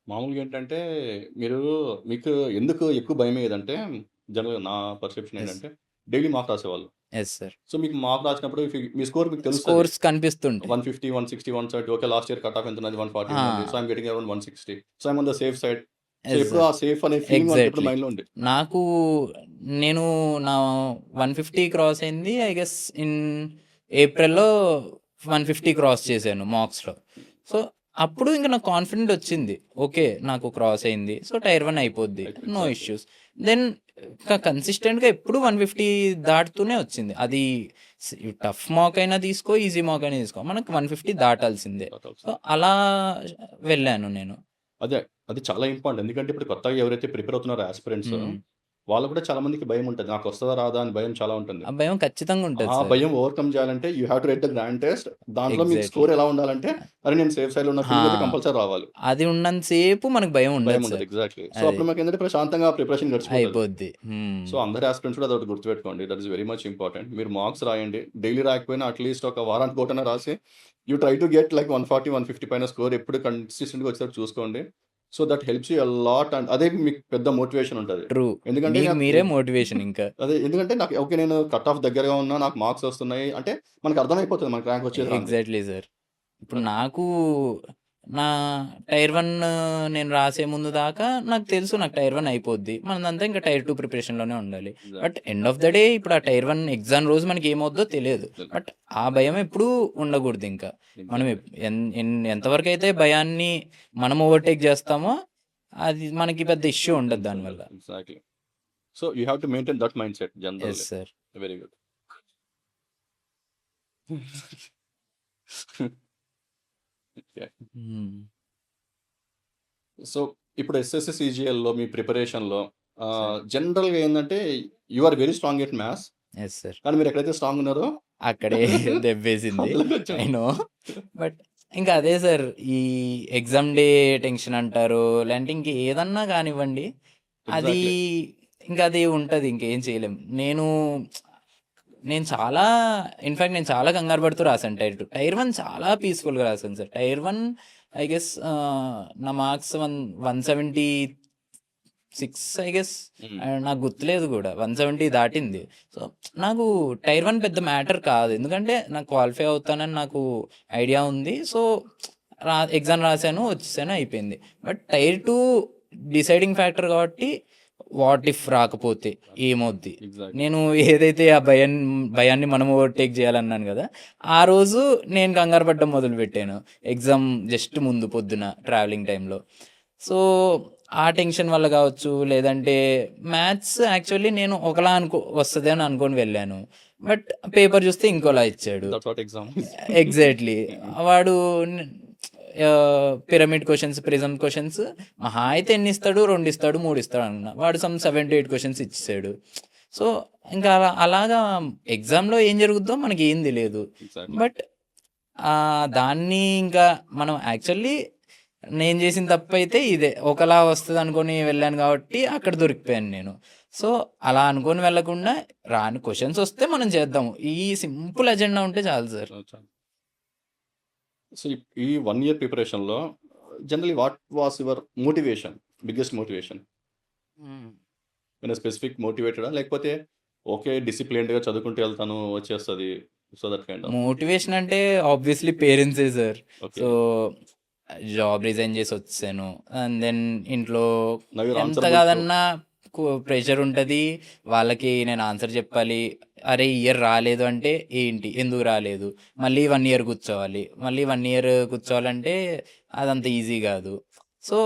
మామూలుగా ఏంటంటే మీకు ఎందుకు ఎక్కువ భయమయ్యేదంటే జనరల్‌గా నా పర్సెప్షన్ యెస్. ఏంటంటే డైలీ మాక్ రాసేవాళ్ళు. Yes sir. సో, మీకు మాక్ రాసినప్పుడు మీ స్కోర్ మీకు తెలుస్తది. స్కోర్స్ కనిపిస్తుంటాయి. 150, 160, 170 okay. Last year cut off ఎంత ఉన్నది? 140 ఆ! ఉన్నది. So, I'm getting around 160. So, I'm on the safe side. So, yes ఎప్పుడు సార్. ఆ సేఫ్ అనే ఫీలింగ్ మనకి ఎప్పుడు ఎగ్జాక్ట్‌లీ. మైండ్‌లో ఉంది. నాకు నేను నా 150 క్రాస్ అయింది. ఐ గెస్ ఇన్ ఏప్రిల్‌లో 150 క్రాస్ చేశాను మార్క్స్‌లో. సో, అప్పుడు ఇంక నాకు కాన్ఫిడెంట్ వచ్చింది. ఓకే. నాకు క్రాస్ అయింది. సో, టైర్ 1 అయిపోద్ది. Know exactly. ఇష్యూస్. దెన్ కన్సిస్టెంట్‌గా ఎప్పుడు 150 దాటుతూనే వచ్చింది. అది టఫ్ మాక్ అయినా తీసుకో, ఈజీ మాక్ అయినా తీసుకో. మనకు 150 దాటాల్సిందే. సో, అలా వెళ్ళాను నేను. అదే. అది చాలా ఇంపార్టెంట్. ఎందుకంటే ఇప్పుడు కొత్తగా ఎవరైతే ప్రిపేర్ అవుతున్నారో యాస్పిరెంట్స్ హ్మ్. వాళ్ళకి కూడా చాలా మందికి భయం ఉంటది. నాకు వస్తదా? రాదా? అని భయం చాలా ఉంటుంది. ఆ భయం ఖచ్చితంగా ఉంటది ఆ సార్. భయం ఓవర్‌కమ్ చేయాలంటే you have to right the grand test. దాంట్లో మీకు ఎగ్జాక్ట్‌లీ. స్కోర్ ఎలా ఉండాలంటే అరే! నేను సేఫ్ సైడ్‌లో ఉన్న ఆ! ఫీలింగ్ అయితే కంపల్సరీ రావాలి. అది ఉన్నంత సేపు మనకు భయం భయం ఉండదు ఉండదు. సార్. ఎగ్జాక్ట్‌లీ. సో, అది. అప్పుడు మాకేంటంటే ప్రశాంతంగా ప్రిపరేషన్ గడిచిపోతది. అయిపోద్ది. సో, అందరు యాస్పిరెంట్స్ కూడా అదొకటి గుర్తుపెట్టుకోండి. That is very much important. మీరు మార్క్స్ రాయండి. డైలీ రాయకపోయినా అట్‌లీస్ట్ ఒక వారానికి ఒకటైనా రాసి you try to get like 140, 150 పైన స్కోర్ ఎప్పుడు కన్సిస్టెంట్‌గా వచ్చేటట్టు చూసుకోండి. So, that helps you a lot and అదే మీకు పెద్ద మోటివేషన్ ఉంటది. ట్రూ. ఎందుకంటే మీకు నాకు మీరే మోటివేషన్ ఇంకా. అదే ఎందుకంటే నాకు ఓకే. నేను కట్ ఆఫ్ దగ్గరగా ఉన్నా. నాకు మార్క్స్ వస్తున్నాయి. అంటే మనకు అర్థమైపోతది మనకు ర్యాంక్ వచ్చేది రాంది. Exactly sir. ఇప్పుడు నాకు నా టైర్ 1 నేను రాసే ముందు దాకా నాకు తెలుసు నాకు టైర్ 1 అయిపోద్ది. మనదంతా ఇంకా టైర్ 2 ప్రిపరేషన్‌లోనే ఉండాలి. But exactly. End of the day ఇప్పుడు ఆ టైర్ 1 ఎగ్జామ్ రోజు మనకి ఏమవుద్దో తెలియదు. బట్ ఆ భయం ఎప్పుడూ ఉండకూడదు ఇంకా. మనం ఎగ్జాక్ట్‌లీ. ఎంతవరకైతే భయాన్ని మనం ఓవర్‌టేక్ చేస్తామో అది మనకి పెద్ద ఇష్యూ ఉండదు దానివల్ల. Exactly. So, you have to maintain that mind set yes generally. Sir. Very good. Okay. Hmm. So, ఇప్పుడు ఎస్ఎస్‌సి, సీజీఎల్‌లో మీ ప్రిపరేషన్‌లో సార్. జనరల్‌గా ఏందంటే you are very strong at maths. Yes sir. కానీ మీరు ఎక్కడైతే స్ట్రాంగ్ ఉన్నారో అక్కడే దెబ్బేసింది. అందులోకి వచ్చాం. I know. బట్ ఇంకా అదే సార్. ఈ ఎగ్జామ్ డే టెన్షన్ అంటారు. లేదంటే ఇంక ఏదన్నా కానివ్వండి. అది ఎగ్జాక్ట్‌లీ. ఇంకా అది ఉంటది. ఇంకేం చేయలేం. నేను చాలా ఇన్‌ఫాక్ట్ నేను చాలా కంగారు పడుతూ రాసాను టైర్ 2. టైర్ 1 చాలా పీస్‌ఫుల్‌గా రాసాను సార్. టైర్ 1 ఐ గెస్ నా మార్క్స్ 176 ఐ గెస్. నాకు గుర్తులేదు కూడా. 170 దాటింది. సో, నాకు టైర్ 1 పెద్ద మ్యాటర్ కాదు. ఎందుకంటే నాకు క్వాలిఫై అవుతానని నాకు ఐడియా ఉంది. సో, ఎగ్జామ్ రాసాను, వచ్చేసాను అయిపోయింది. బట్ టైర్ 2 డిసైడింగ్ ఫ్యాక్టర్ కాబట్టి వాట్ ఇఫ్ రాకపోతే ఏమవుద్ది? ఎగ్జాక్ట్‌లీ. నేను ఏదైతే ఆ భయాన్ని మనం ఓవర్‌టేక్ చేయాలన్నాను కదా! ఆ రోజు నేను కంగారు పడడం మొదలుపెట్టాను. ఎగ్జామ్ జస్ట్ ముందు పొద్దున ట్రావెలింగ్ టైమ్‌లో. సో, ఆ టెన్షన్ వల్ల కావచ్చు, లేదంటే మ్యాథ్స్ యాక్చువల్లీ నేను ఒకలా వస్తది అని అనుకోని వెళ్ళాను. బట్ పేపర్ చూస్తే ఇంకోలా ఇచ్చాడు. That's what exam is. Exactly. వాడు పిరమిడ్ క్వెషన్స్, ప్రిజమ్ క్వెషన్స్ మహా అయితే ఎన్ని ఇస్తాడు? 2 ఇస్తాడు, 3 ఇస్తాడు అనుకున్నా. వాడు సమ్ 7-8 క్వెషన్స్ ఇచ్చేసాడు. సో, ఇంకా అలాగా ఎగ్జామ్‌లో ఏం జరుగుద్దో మనకి ఏం తెలీదు. ఎగ్జాక్ట్‌లీ. బట్ దాన్ని ఇంకా మనం యాక్చువల్లీ నేను చేసిన తప్పైతే ఇదే. ఒకలా వస్తదనుకోని వెళ్ళాను కాబట్టి అక్కడ దొరికిపోయాను నేను. సో, అలా అనుకోని వెళ్ళకుండా రాని క్వెషన్స్ వస్తే మనం చేద్దాము. ఈ సింపుల్ ఎజెండా ఉంటే చాలు సార్. చాలా. సో, ఈ 1 ఇయర్ ప్రిపరేషన్‌లో generally what was your motivation? Biggest motivation? Hmm. ఏమైనా స్పెసిఫిక్ మోటివేటెడా? లేకపోతే ఓకే. డిసిప్లిన్డ్‌గా చదువుకుంటూ వెళ్తాను వచ్చేస్తది. So, that kind of. Motivation అంటే ఆబ్వియస్‌లీ పేరెంట్సే sir. Okay. So, job resign చేసి వచ్చేసాను. అండ్ దెన్ ఇంట్లో నౌ యూర్ ఎంత ఆన్సరబుల్ టు. కాదన్నా ప్రెషర్ ఉంటది. వాళ్ళకి నేను ఆన్సర్ చెప్పాలి. అరే! ఈ ఇయర్ రాలేదు అంటే ఏంటి? ఎందుకు రాలేదు? మళ్ళీ 1 ఇయర్ కూర్చోవాలి. మళ్ళీ 1 ఇయర్ కూర్చోవాలంటే అదంత ఈజీ కాదు. సో,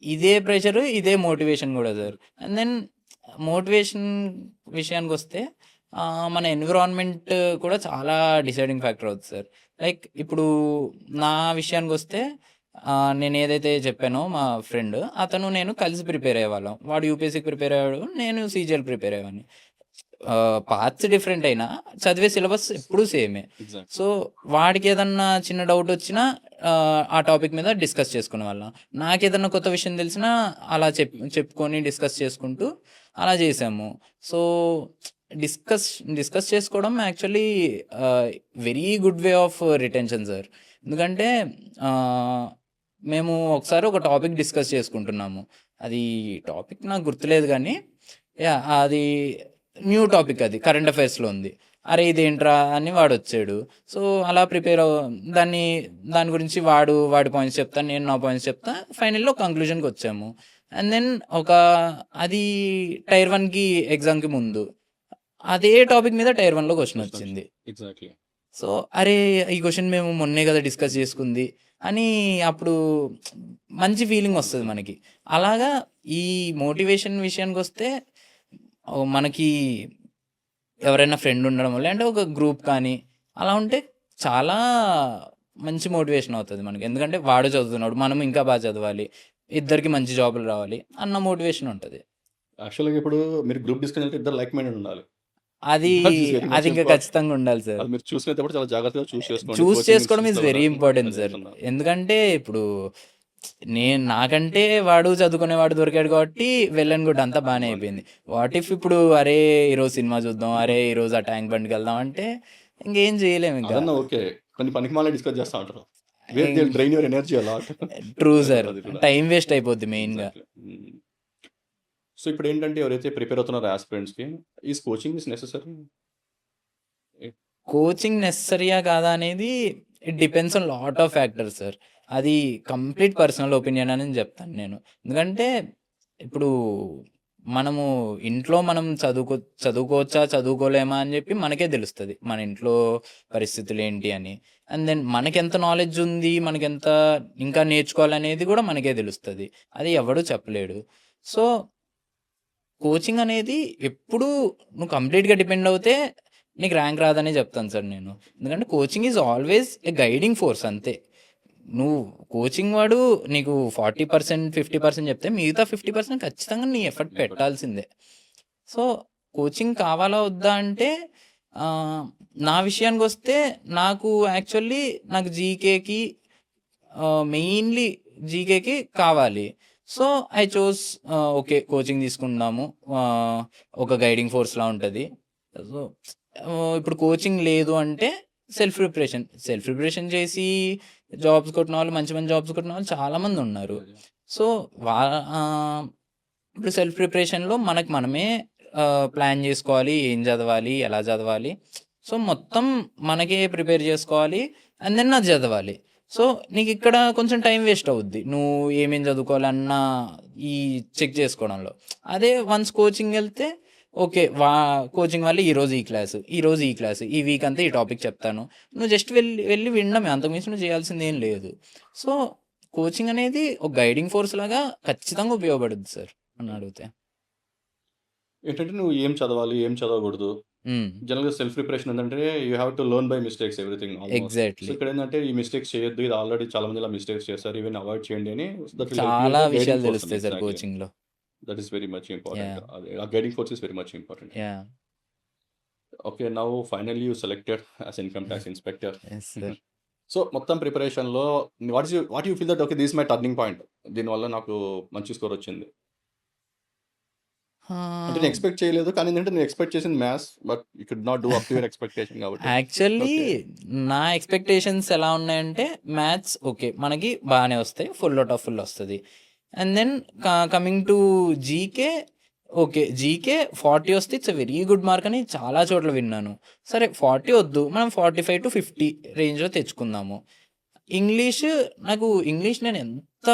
ఇదే ప్రెషర్, ఇదే మోటివేషన్ కూడా సార్. అండ్ దెన్ మోటివేషన్ విషయానికొస్తే మన ఎన్విరాన్మెంట్ కూడా చాలా డిసైడింగ్ ఫ్యాక్టర్ అవుతుంది సార్. లైక్ ఇప్పుడు నా విషయానికొస్తే నేను ఏదైతే చెప్పానో మా ఫ్రెండ్ అతను నేను కలిసి ప్రిపేర్ అయ్యేవాళ్ళం. వాడు యూపీఎస్సీకి ప్రిపేర్ అయ్యాడు. నేను సీజీఎల్ ప్రిపేర్ అయ్యేవాడిని. పాత్స్ డిఫరెంట్ అయినా చదివే సిలబస్ ఎప్పుడూ సేమే. ఎగ్జాక్ట్. సో, వాడికి ఏదన్నా చిన్న డౌట్ వచ్చినా ఆ టాపిక్ మీద డిస్కస్ చేసుకునేవాళ్ళం. నాకేదన్నా కొత్త విషయం తెలిసినా అలా చెప్పుకొని డిస్కస్ చేసుకుంటూ అలా చేసాము. సో, డిస్కస్ డిస్కస్ చేసుకోవడం actually very good way of retention sir. ఎందుకంటే ఆహ్, మేము ఒకసారి ఒక టాపిక్ డిస్కస్ చేసుకుంటున్నాము. అది టాపిక్ నాకు గుర్తులేదు గానీ యాహ్! అది న్యూ టాపిక్ అది. కరెంట్ అఫైర్స్‌లో ఉంది. అరే! ఇదేంట్రా అని వాడొచ్చాడు. సో, అలా దాన్ని దాని గురించి వాడి పాయింట్స్ చెప్తాను. నేను నా పాయింట్స్ చెప్తా. ఫైనల్‌లో కంక్లూజన్‌కొచ్చాము. అండ్ దెన్ అది టైర్ 1కి ఎగ్జామ్‌కి ముందు. అదే టాపిక్ మీద టైర్ 1లో క్వెషన్ వచ్చింది. ఎగ్జాక్ట్‌లీ. సో, అరే! ఈ క్వెషన్ మేము మొన్నే కదా డిస్కస్ చేసుకుంది అని అప్పుడు మంచి ఫీలింగ్ వస్తది మనకి. అలాగా ఈ మోటివేషన్ విషయానికొస్తే మనకి ఎవరైనా ఫ్రెండ్ ఉండడం లేదంటే ఒక గ్రూప్ కానీ అలా ఉంటే చాలా మంచి మోటివేషన్ అవుతది మనకి. ఎందుకంటే వాడు చదువుతున్నాడు. మనం ఇంకా బాగా చదవాలి. ఇద్దరికి మంచి జాబులు రావాలి అన్న మోటివేషన్ ఉంటది. యాక్చువల్‌గా ఇప్పుడు మీరు గ్రూప్ డిస్కషన్ అంటే ఇద్దరు లైక్ మైండెడ్ ఉండాలి. అది దట్ ఈస్ వెరీ మచ్ అది ఇంకా ఇంపార్టెంట్. ఖచ్చితంగా ఉండాలి సార్. అది మీరు చూసుకునేటప్పుడు చాలా జాగ్రత్తగా చేసుకోండి. చూస్ కోచింగ్ చేసుకోవడం ఈజ్ ఇన్‌స్టిట్యూట్స్‌లో వెరీ కూడా. ఇంపార్టెంట్ అదే సార్. చెప్తున్నా. ఎందుకంటే ఇప్పుడు నాకంటే వాడు చదువుకునేవాడు దొరికాడు కాబట్టి వెల్ అండ్ గుడ్ అంతా బానే అయిపోయింది. వాట్ ఇఫ్ ఇప్పుడు అరే! ఈరోజు సినిమా చూద్దాం. అరే! ఈరోజు ఆ ట్యాంక్ బండ్‌కెళ్దాం అంటే ఇంకేం చేయలేము ఇంకా. అదన్నా ఓకే. కొన్ని పనికిమాలిన డిస్కస్ చేస్తా ఉంటారు. Where they will drain your energy a lot. True sir. అది కూడా. టైమ్ వేస్ట్ అయిపోద్ది మెయిన్‌గా. ఎగ్జాక్ట్‌లీ. హ్మ్. సో, ఇప్పుడేంటంటే ఎవరైతే ప్రిపేర్ అవుతున్నారో యాస్పిరెంట్స్‌కి కోచింగ్ ఈస్ నెసెసరీ? కోచింగ్ నెసెసరీయా కాదా అనేది it depends on lot of factors sir. అది కంప్లీట్ పర్సనల్ ఒపీనియన్ అని చెప్తాను నేను. ఎందుకంటే ఇప్పుడు మనము ఇంట్లో మనం చదువుకోవచ్చా? చదువుకోలేమా? అని చెప్పి మనకే తెలుస్తది. మన ఇంట్లో పరిస్థితులేంటి అని. అండ్ దెన్ మనకెంత నాలెడ్జ్ ఉంది, మనకెంత ఇంకా నేర్చుకోవాలనేది కూడా మనకే తెలుస్తది. అది ఎవడు చెప్పలేడు. సో, కోచింగ్ అనేది ఎప్పుడూ నువ్వు కంప్లీట్‌గా డిపెండ్ అవుతే నీకు ర్యాంక్ రాదనే చెప్తాను సార్ నేను. ఎందుకంటే coaching is always a guiding force అంతే. నువ్వు కోచింగ్ వాడు నీకు 40%, 50% చెప్తే మిగతా 50% ఖచ్చితంగా నీ ఎఫర్ట్ పెట్టాల్సిందే. సో, కోచింగ్ కావాలా? వద్దా? అంటే నా విషయానికొస్తే నాకు జీకేకి మెయిన్‌లీ జీకేకి కావాలి. So, I chose okay. Coaching తీసుకుందాము. ఒక గైడింగ్ ఫోర్స్‌లా ఉంటది. సో, ఇప్పుడు కోచింగ్ లేదు అంటే సెల్ఫ్ ప్రిపరేషన్ చేసి జాబ్స్ కొట్టిన వాళ్ళు మంచి మంచి జాబ్స్ కొట్టిన వాళ్ళు చాలామందున్నారు. సో, ఆహ్, ఇప్పుడు సెల్ఫ్ ప్రిపరేషన్‌లో మనకు మనమే ప్లాన్ చేసుకోవాలి. ఏం చదవాలి? ఎలా చదవాలి? సో, మొత్తం మనకే ప్రిపేర్ చేసుకోవాలి. అండ్ దెన్ అది చదవాలి. సో, నీకిక్కడ కొంచెం టైం వేస్ట్ అవుద్ది. నువ్వు ఏమేం చదువుకోవాలన్నా ఈ చెక్ చేసుకోవడంలో. అదే వన్స్ కోచింగ్‌కెళ్తే ఓకే. కోచింగ్ వాళ్ళు ఈరోజు ఈ క్లాసు, ఈరోజు ఈ క్లాసు, ఈ వీక్ అంతా ఈ టాపిక్ చెప్తాను. నువ్వు జస్ట్ వెళ్లి వినడమే. అంతకు మించి నువ్వు చేయాల్సిందేం లేదు. సో, కోచింగ్ అనేది ఒక గైడింగ్ ఫోర్స్ లాగా ఖచ్చితంగా ఉపయోగపడుద్ది సార్ నన్నడిగితే. ఏంటంటే నువ్వు ఏం చదవాలి? ఏం చదవకూడదు? హ్మ్. జనరల్‌గా సెల్ఫ్ ప్రిపరేషన్ ఏందంటే you have to learn by mistakes everything almost. So, exactly. ఇక్కడేందంటే ఈ మిస్టేక్స్ చేయొద్దు. ఇది ఆల్రెడీ చాలా మంది ఇలా మిస్టేక్స్ చేశారు. ఇవన్నీ అవాయిడ్ చేయండి అని దట్ విల్ హెల్ప్ యూ చాలా యాస్ ఎ గైడింగ్ విషయాలు పర్సన్. తెలుస్తాయి సార్ ఎగ్జాక్ట్‌లీ. కోచింగ్‌లో. That is very much important. Yeah! ఆ guiding force is very much important. Yeah! Okay. Now finally you selected as income tax inspector. Yes sir. So మొత్తం ప్రిపరేషన్‌లో what you feel that okay this my turning point. దీనివల్ల నాకు మంచి score వచ్చింది. అంటే నేను expect చేయలేదు. కానీ ఏంటంటే నేను ఎక్స్‌పెక్ట్ చేసింది maths. But you could not do up to your expectation కాబట్టి. Actually okay. నా ఎక్స్‌పెక్టేషన్స్ ఎలా ఉన్నాయంటే మ్యాథ్స్ ఓకే. మనకి బానే వస్తాయి. ఫుల్ ఔట్ ఆఫ్ ఫుల్ వస్తది. And then coming to GK okay. GK 40 వస్తే it's a very good mark అని చాలా చోట్ల విన్నాను. సరే 40 వద్దు. మనం 45-50 రేంజ్‌లో తెచ్చుకుందాము. ఇంగ్లీష్ నేను ఎంత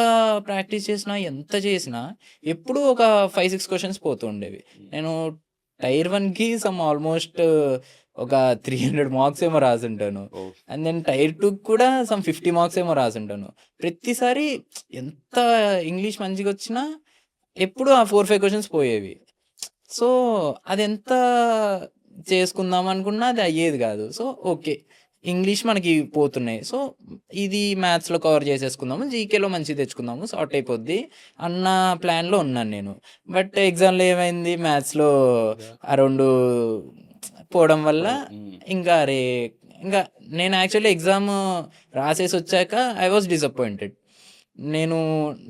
ప్రాక్టీస్ చేసినా, ఎంత చేసినా ఎప్పుడూ ఒక 5, 6 క్వెషన్స్ పోతూ ఉండేవి. నేను టైర్ 1కి ఆల్మోస్ట్ ఒక 300 మార్క్స్ ఏమో రాసుంటాను. ఓహ్! అండ్ దెన్ టైర్ 2కి కూడా 50 మార్క్స్ ఏమో రాసుంటాను. ప్రతిసారి ఎంత ఇంగ్లీష్ మంచిగొచ్చినా ఎప్పుడూ ఆ 4, 5 క్వెషన్స్ పోయేవి. సో, అదెంత చేసుకుందాం అనుకున్నా అది అయ్యేది గాదు. So, okay. ఇంగ్లీష్ మనకి పోతున్నాయి. సో, ఇది మ్యాథ్స్‌లో కవర్ చేసేసుకుందాము. జీకేలో మంచిగా తెచ్చుకుందాము. సార్ట్ అయిపోద్ది అన్న ప్లాన్‌లో ఉన్నాను నేను. బట్ ఎగ్జామ్‌లో ఏమైంది మ్యాథ్స్‌లో యాహ్! ఆ 2 పోవడం వల్ల హ్మ్. ఇంకా అరే! ఇంకా నేను యాక్చువల్లీ ఎగ్జామ్ రాసేసొచ్చాక ఐ వాస్ డిసప్పాయింటెడ్. నేను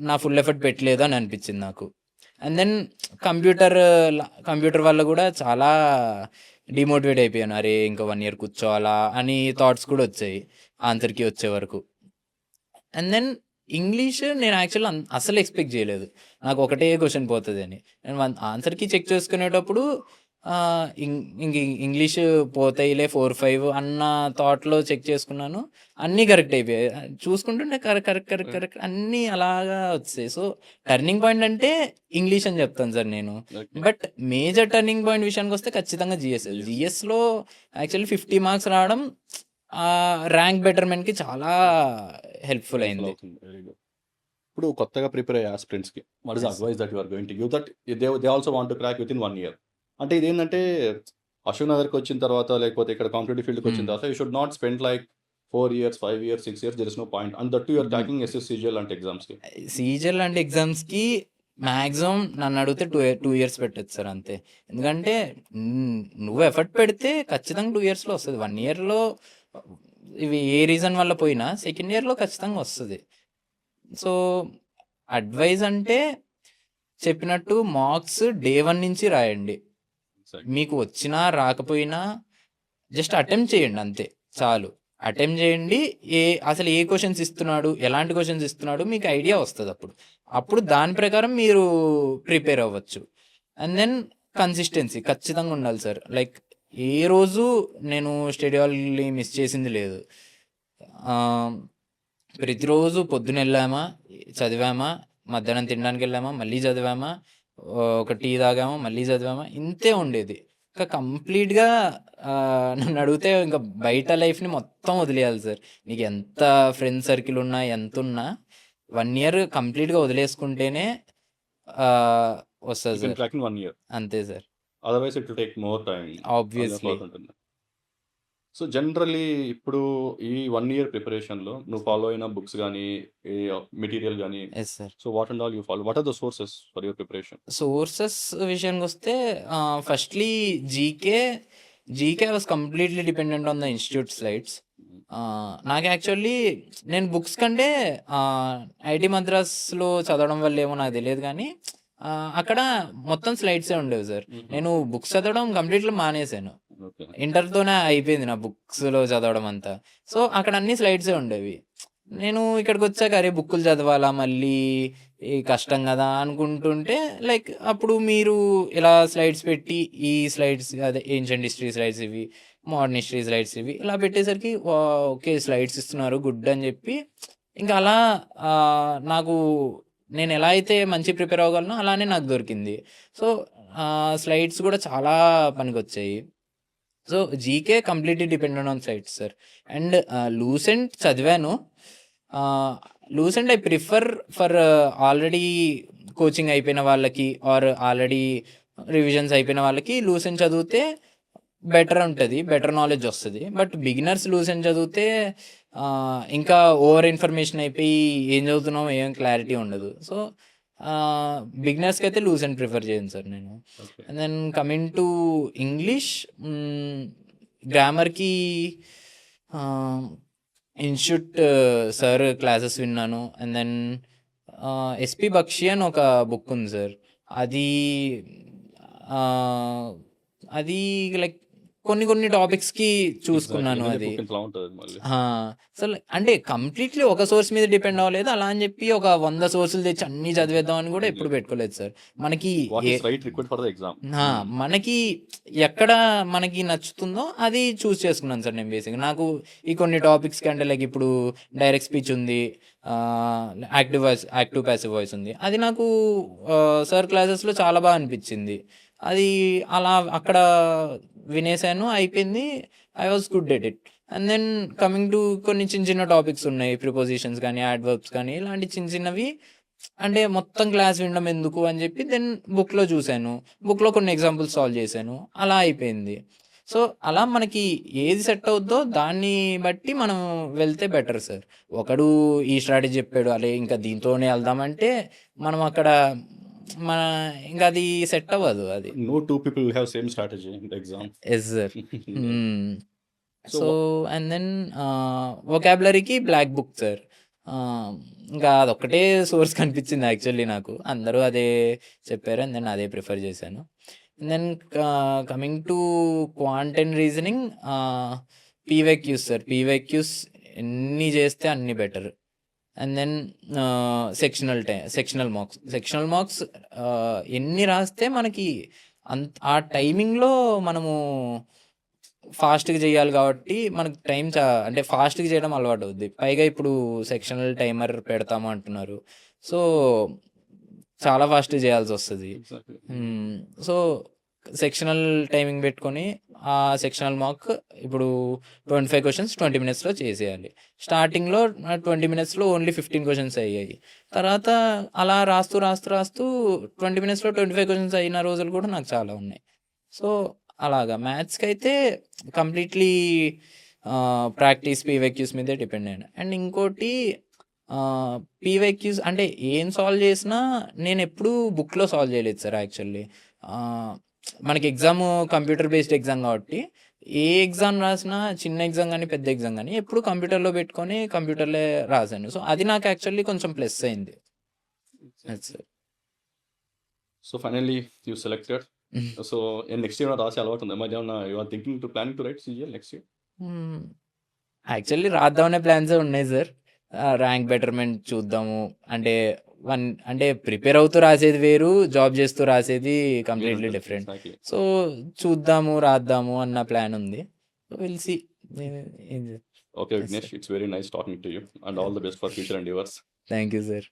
నా ఫుల్ ఎఫర్ట్ పెట్టలేదు అని అనిపించింది నాకు. అండ్ దెన్ కంప్యూటర్ కంప్యూటర్ వల్ల గూడా చాలా డీమోటివేట్ అయిపోయాను. అరే! ఇంకా 1 ఇయర్ కూర్చోవాలా అని థాట్స్ కూడా వచ్చాయి. ఆన్సర్ కీ వచ్చే వరకు. అండ్ దెన్ ఇంగ్లీష్ నేను యాక్చువల్‌గా అస్సలు ఎక్స్‌పెక్ట్ చేయలేదు. నాకు ఒకటే క్వెషన్ పోతదని. నేను ఆన్సర్ కీ చెక్ చేసుకునేటప్పుడు ఇంగ్లీష్ పోతాయిలే 4, 5 అన్న థాట్‌లో చెక్ చేసుకున్నాను. అన్నీ కరెక్ట్ అయిపోయాయి. చూసుకుంటుంటే కరెక్ట్ అన్నీ అలాగా వచ్చేసాయి. సో, టర్నింగ్ పాయింట్ అంటే ఇంగ్లీష్ అని చెప్తాను సార్ నేను. Okay. But major turning point విషయానికొస్తే ఖచ్చితంగా జీఎస్. జీఎస్. జీఎస్‌లో యాక్చువల్లీ 50 మార్క్స్ రావడం ర్యాంక్ బెటర్‌మెంట్‌కి చాలా హెల్ప్‌ఫుల్ హెల్ప్‌ఫుల్ అయింది. అవుతుంది. Very good. ఇప్పుడు కొత్తగా ప్రిపేర్ అయ్యే ఆస్పిరెంట్స్‌కి what is the yes. Advice that you are going to give that they also want to crack within 1 year. అంటే ఇదేంటంటే అశోక్ నగర్‌కి వచ్చిన తర్వాత లేకపోతే ఇక్కడ కాంపిటీటివ్ ఫీల్డ్‌కి వచ్చిన హ్మ్. తర్వాత you should not spend like 4 years, 5 years, 6 years there is no point. And that too you are hmm. Cracking SSCGL లాంటి ఎగ్జామ్స్‌కి. సీజీఎల్ లాంటి ఎగ్జామ్స్‌కి మాక్సిమం నన్నడిగితే 2 ఇయర్స్ పెట్టొచ్చు సార్ అంతే. ఎందుకంటే నువ్వు ఎఫర్ట్ పెడితే ఖచ్చితంగా 2 ఇయర్స్‌లో వస్తది. 1 ఇయర్‌లో ఇవి ఏ రీజన్ వల్ల పోయినా సెకండ్ ఇయర్‌లో ఖచ్చితంగా వస్తది. సో, అడ్వైస్ అంటే చెప్పినట్టు మార్క్స్ డే 1 నుంచి రాయండి. ఎగ్జాక్ట్‌లీ. మీకు వచ్చినా రాకపోయినా జస్ట్ అటెంప్ట్ చేయండి అంతే చాలు. అటెంప్ట్ చేయండి. అసలు ఏ క్వెషన్స్ ఇస్తున్నాడు, ఎలాంటి క్వెషన్స్ ఇస్తున్నాడు మీకు ఐడియా వస్తదప్పుడు. అప్పుడు దాని ప్రకారం మీరు ప్రిపేర్ అవ్వచ్చు. అండ్ దెన్ కన్సిస్టెన్సీ ఖచ్చితంగా ఉండాలి సార్. లైక్ ఏ రోజు నేను స్టడీ హాల్‌ని మిస్ చేసింది లేదు. ఆహ్, ప్రతిరోజు పొద్దునెళ్ళామా, చదివామా, మధ్యాహ్నం తినడానికెళ్ళామా, మళ్ళీ చదివామా, ఒక టీ తాగామా, మళ్ళీ చదివామా ఇంతే ఉండేది. ఇంకా కంప్లీట్‌గా నన్నడిగితే ఇంక బయట లైఫ్‌ని మొత్తం వదిలేయాలి సార్. నీకెంత ఫ్రెండ్ సర్కిల్ ఉన్నా, ఎంతున్నా 1 ఇయర్ కంప్లీట్‌గా వదిలేసుకుంటేనే ఆహ్, యూ వస్తది can sir. Crack in 1 year. అంతే sir. Otherwise it will take more time. Obviously. ఉంటుంది. సో, జనరల్లీ ఇప్పుడు ఈ 1 ఇయర్ ప్రిపరేషన్‌లో నువ్వు ఫాలో అయిన బుక్స్ గాని, ఈ మెటీరియల్ గాని, yes sir. So what and all you follow? What are the sources for your preparation? Sources విషయానికొస్తే firstly GK I was completely dependent on the institute slides. నాకు యాక్చువల్లీ నేను బుక్స్ కంటే ఐటీ మద్రాస్‌లో చదవడం వల్లేమో నాకు తెలీదు గానీ, అక్కడ మొత్తం స్లైడ్సే ఉండేవి సార్. హుహు. నేను బుక్స్ చదవడం కంప్లీట్‌గా మానేశాను. ఓకే. ఇంటర్‌తోనే అయిపోయింది నా బుక్స్‌లో చదవడం అంతా. సో, అక్కడ అన్ని స్లైడ్సే ఉండేవి. నేను ఇక్కడికొచ్చాక అరే! బుక్కులు చదవాలా మళ్ళీ కష్టం గదా! అనుకుంటుంటే లైక్ అప్పుడు మీరు ఇలా స్లైడ్స్ పెట్టి ఈ స్లైడ్స్ అదే ఏన్షియంట్ హిస్టరీ స్లైడ్స్ ఇవి, మోడర్న్ హిస్టరీ స్లైడ్స్ ఇవి ఇలా పెట్టేసరికి ఓకే. స్లైడ్స్ ఇస్తున్నారు గుడ్ అని జెప్పి ఇంకా అలా నాకు నేను ఎలా అయితే మంచిగా ప్రిపేర్ అవ్వగలనో అలానే నాకు దొరికింది. సో, స్లైడ్స్ గూడా చాలా పనికొచ్చాయి. So, GK completely dependent on sites sir. And Lucent చదివాను. Lucent I prefer for already coaching అయిపోయిన వాళ్ళకి ఆర్ ఆల్రెడీ రివిజన్స్ అయిపోయిన వాళ్ళకి లూసెంట్ చదివితే బెటర్ ఉంటది. బెటర్ నాలెడ్జ్ వస్తది. బట్ బిగినర్స్ లూసెంట్ చదివితే ఇంకా ఓవర్ ఇన్ఫర్మేషన్ అయిపోయి ఏం చదువుతున్నామో ఏం క్లారిటీ ఉండదు. సో, బిగినర్స్‌కైతే లూసెంట్ ప్రిఫర్ చేయను సార్ నేను. Okay. And then coming to English గ్రామర్‌కి ఆహ్, ఇన్‌స్టిట్యూట్ సార్ క్లాసెస్ విన్నాను. అండ్ దెన్ ఎస్‌పి బక్షి అని ఒక బుక్ ఉంది సార్. అది ఆహ్, అది లైక్ కొన్ని టాపిక్స్‌కి చూసుకున్నాను ఎగ్జాక్ట్‌లీ. అది. బుక్ ఇంతలా ఉంటది మళ్ళీ. ఆ! అసలు అంటే కంప్లీట్‌లీ ఒక సోర్స్ మీద డిపెండ్ అవ్వలేదు. అలా అని చెప్పి ఒక 100 సోర్సులు తెచ్చి అన్నీ చదివేద్దాం అని కూడా ఎప్పుడు పెట్టుకోలేదు సార్. మనకి what a is right required for the exam. ఆ! మనకి ఎక్కడ మనకి నచ్చుతుందో అది చూజ్ చేసుకున్నాను సార్ నేను బేసిక్‌గా. నాకు ఈ కొన్ని టాపిక్స్‌కి అంటే లైక్ ఇప్పుడు డైరెక్ట్ స్పీచ్ ఉంది. యాక్టివ్ పాసివ్ వాయిస్ ఉంది. అది నాకు సార్ క్లాసెస్‌లో చాలా బాగా అనిపించింది. అది అలా అక్కడ వినేసాను. అయిపోయింది. I was good at it. And then coming to కొన్ని చిన్న టాపిక్స్ ఉన్నాయి. ప్రిపోజిషన్స్ గానీ, యాడ్వర్బ్స్ కానీ ఇలాంటి చిన్నవి అంటే మొత్తం క్లాస్ వినడం ఎందుకు అని చెప్పి దెన్ బుక్‌లో చూసాను. బుక్‌లో కొన్ని ఎగ్జాంపుల్స్ సాల్వ్ చేశాను. అలా అయిపోయింది. సో, అలా మనకి ఏది సెట్ అవుద్దో దాన్ని బట్టి మనం వెళ్తే బెటర్ సార్. ఒకడు ఈ స్ట్రాటజీ చెప్పాడు. అరే! ఇంకా దీంతోనే ఎళ్దామంటే మనం అక్కడ మన ఇంక అది సెట్ అవ్వదు అది. No 2 people will have same strategy in the exam. Yes sir. Hmm. So so, and then వొకాబులరీకి బ్లాక్ బుక్ సార్. ఇంకా అదొక్కటే సోర్స్ కనిపించింది యాక్చువల్లీ నాకు. అందరూ అదే చెప్పారు. అండ్ దెన్ అదే ప్రిఫర్ చేశాను. And then coming to quant and reasoning PYQs sir. PYQs ఎన్ని చేస్తే అన్ని better. And then sectional marks. Sectional marks ఎన్ని రాస్తే మనకి ఆ టైమింగ్‌లో మనము ఫాస్ట్‌గా చేయాలి కాబట్టి మనకు టైం అంటే ఫాస్ట్‌గా చేయడం అలవాటవుద్ది. పైగా ఇప్పుడు సెక్షనల్ టైమర్ పెడతాము అంటున్నారు. సో, చాలా ఫాస్ట్‌గా చేయాల్సొస్తది. ఎగ్జాక్ట్‌లీ. సో, సెక్షనల్ టైమింగ్ పెట్టుకొని ఆ సెక్షనల్ మార్క్ ఇప్పుడు 25 క్వెషన్స్ 20 మినిట్స్‌లో చేసేయాలి. స్టార్టింగ్‌లో 20 మినిట్స్‌లో ఓన్లీ 15 క్వెషన్స్ అయ్యాయి. తర్వాత అలా రాస్తూ 20 మినిట్స్‌లో 25 క్వెషన్స్ అయిన రోజులు కూడా నాకు చాలా ఉన్నాయి. సో, అలాగా మ్యాథ్స్‌కైతే కంప్లీట్‌లీ ప్రాక్టీస్ పీవైక్యూస్ మీదే డిపెండ్ అయ్యాను. అండ్ ఇంకోటి పీవైక్యూస్ అంటే ఏం సాల్వ్ చేసినా నేనెప్పుడూ బుక్‌లో సాల్వ్ చేయలేదు సార్ యాక్చువల్లీ. మనకి ఎగ్జాము కంప్యూటర్ బేస్డ్ ఎగ్జామ్ కాబట్టి ఏ ఎగ్జామ్ రాసినా చిన్న ఎగ్జామ్ గానీ, పెద్ద ఎగ్జామ్ గానీ ఎప్పుడు కంప్యూటర్‌లో పెట్టుకొని కంప్యూటర్‌లే రాసాను. సో, అది నాకు యాక్చువల్లీ కొంచెం ప్లస్ అయింది. అది sir. So finally you selected. So next year రాసే అలవాటు ఉందా? మరి ఏమన్నా you are planning to write CGL next year? Actually రాద్దామనే ప్లాన్సే ఉన్నాయి సార్. ర్యాంక్ బెటర్‌మెంట్ చూద్దాము. అంటే అంటే ప్రిపేర్ అవుతూ రాసేది వేరు. జాబ్ చేస్తూ రాసేది కంప్లీట్‌లీ డిఫరెంట్. ఎగ్జాక్ట్‌లీ. సో, చూద్దాము, రాద్దాము అన్న ప్లాన్ ఉంది. Will see. Okay Yes, Vignesh, sir. It's very nice talking to you and all the best for future endeavours. Thank you sir.